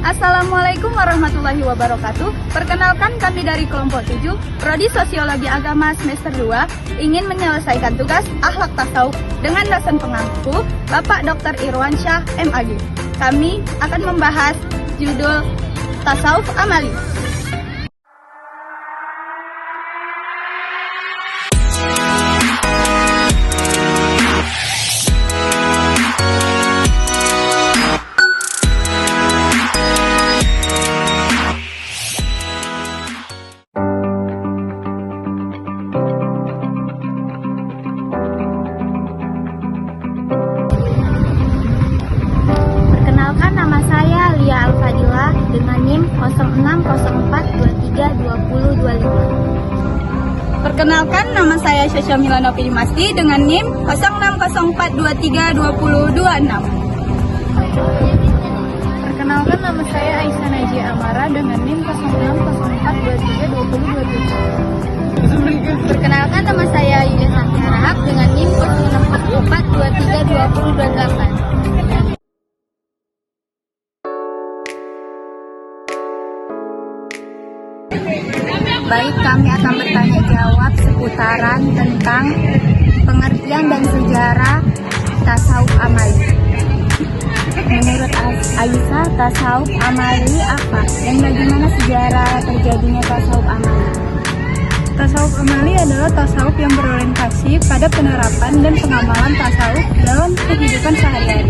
Assalamualaikum warahmatullahi wabarakatuh. Perkenalkan, kami dari kelompok 7 Prodi Sosiologi Agama semester 2 ingin menyelesaikan tugas akhlak tasawuf dengan dosen pengampu Bapak Dr. Irwansyah MAG. Kami akan membahas judul Tasawuf Amali. Perkenalkan, nama saya Lia Alfadilah dengan NIM 0604232025. Perkenalkan, nama saya Syasha Milana Pidimasti dengan NIM 0604232026. Perkenalkan, nama saya Aisyah Najia Amara dengan NIM 0604232027. Perkenalkan, nama saya Yulia Safia Rahab dengan NIM 0644232028. Baik, kami akan bertanya jawab seputaran tentang pengertian dan sejarah tasawuf amali. Menurut Aisyah, tasawuf amali apa dan bagaimana sejarah terjadinya tasawuf amali? Tasawuf amali adalah tasawuf yang berorientasi pada penerapan dan pengamalan tasawuf dalam kehidupan sehari-hari.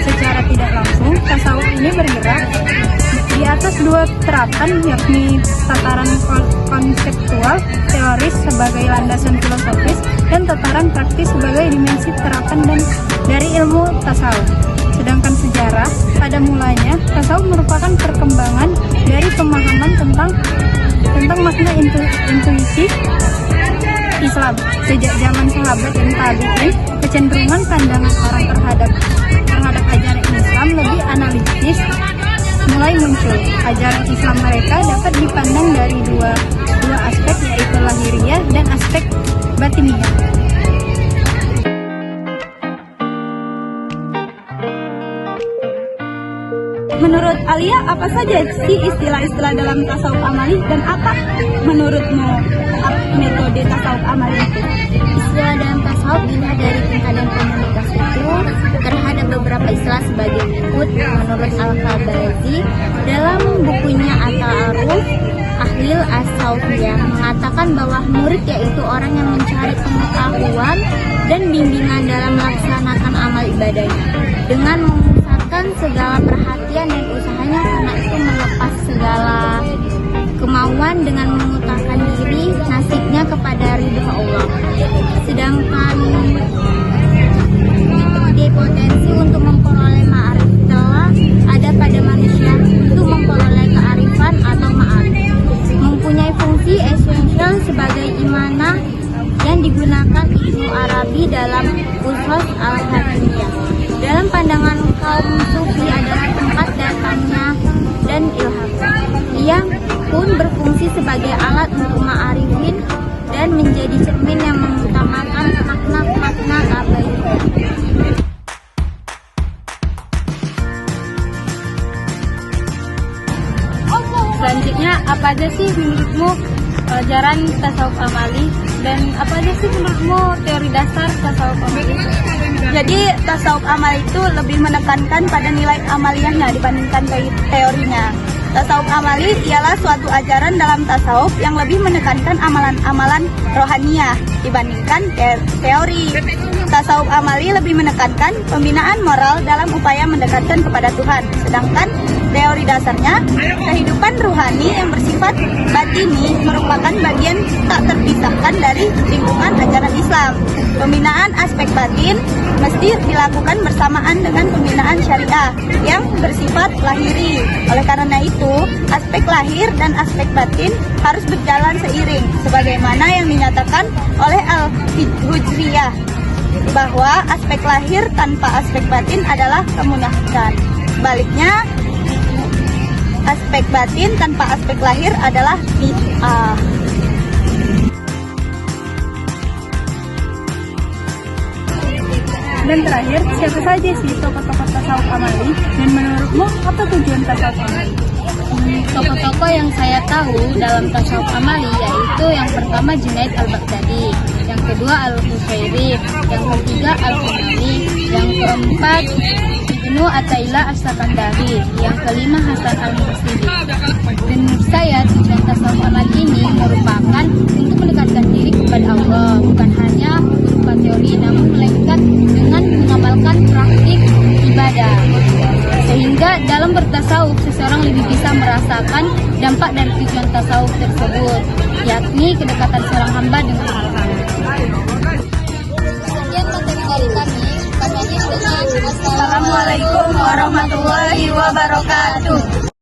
Secara tidak langsung, tasawuf ini bergerak di atas dua terapan, yakni tataran konseptual teoris sebagai landasan filosofis dan tataran praktis sebagai dimensi terapan dan dari ilmu tasawuf. Sedangkan sejarah, pada mulanya tasawuf merupakan perkembangan dari pemahaman tentang makna intuisi Islam. Sejak zaman sahabat dan tabi'in, kecenderungan pandangan orang terhadap ajaran Islam lebih analitis mulai muncul. Ajaran Islam mereka dapat dipandang dari dua aspek, yaitu lahiriah dan aspek batiniah. Menurut Alia, apa saja sih istilah-istilah dalam tasawuf amali dan apa menurutmu metode tasawuf amali itu? Istilah dalam tasawuf dilihat dari tingkat dan komunitas itu terhadap beberapa istilah sebagai berikut. Menurut Al-Fabazi, dalam bukunya At-Ta'aruf Ahlil As-Saufiyah mengatakan bahwa murid yaitu orang yang mencari pengetahuan dan bimbingan dalam melaksanakan amal ibadahnya dengan memusatkan segala perhatian dan usahanya karena itu melepas segala kemauan dengan mengutamakan diri nasibnya kepada ridha Allah. Sedangkan metode potensi untuk memperoleh ma'arif telah ada pada manusia untuk memperoleh kearifan atau ma'arif, mempunyai fungsi esensial sebagai imanah yang digunakan Ibnu Arabi dalam Ushus al-Hakimiyah. Dalam pandangan kaum sufi adalah tempat datangnya dan ilham. Ia pun berfungsi sebagai alat untuk ma'arifin dan menjadi cermin yang mengutamakan makna-makna abadiah. Selanjutnya, apa aja sih menurutmu ajaran tasawuf amali dan apa aja sih menurutmu teori dasar tasawuf amali? Jadi tasawuf amali itu lebih menekankan pada nilai amaliyahnya dibandingkan teorinya. Tasawuf amali ialah suatu ajaran dalam tasawuf yang lebih menekankan amalan-amalan rohaniyah dibandingkan teori. Tasawuf amali lebih menekankan pembinaan moral dalam upaya mendekatkan kepada Tuhan. Sedangkan teori dasarnya, kehidupan ruhani yang bersifat batini merupakan bagian tak terpisahkan dari lingkungan ajaran Islam. Pembinaan aspek batin mesti dilakukan bersamaan dengan pembinaan syariah yang bersifat lahiri. Oleh karena itu, aspek lahir dan aspek batin harus berjalan seiring, sebagaimana yang dinyatakan oleh Al-Hujriyah, bahwa aspek lahir tanpa aspek batin adalah kemunafikan. Sebaliknya, aspek batin tanpa aspek lahir adalah bid'ah. Dan terakhir, siapa saja sih tokoh-tokoh tasawuf amali? Dan menurutmu apa tujuan tasawuf amali? Tokoh-tokoh yang saya tahu dalam tasawuf amali yaitu yang pertama Junaid al-Baghdadi, yang kedua al-Husairi, yang ketiga al-Humali, yang keempat Ibnu Athaillah as-Sakandari, yang kelima Hasan al-Mursidi. Dan menurut saya tujuan tasawuf amali ini merupakan untuk mendekatkan diri kepada Allah, bukan hanya berupa teori namun melainkan dengan mengamalkan praktik ibadah. Sehingga dalam bertasawuf seseorang lebih bisa merasakan dampak dari tujuan tasawuf tersebut, yakni kedekatan seorang hamba dengan Allah. Sekian materi dari kami. Kami akhiri dengan Assalamualaikum warahmatullahi wabarakatuh.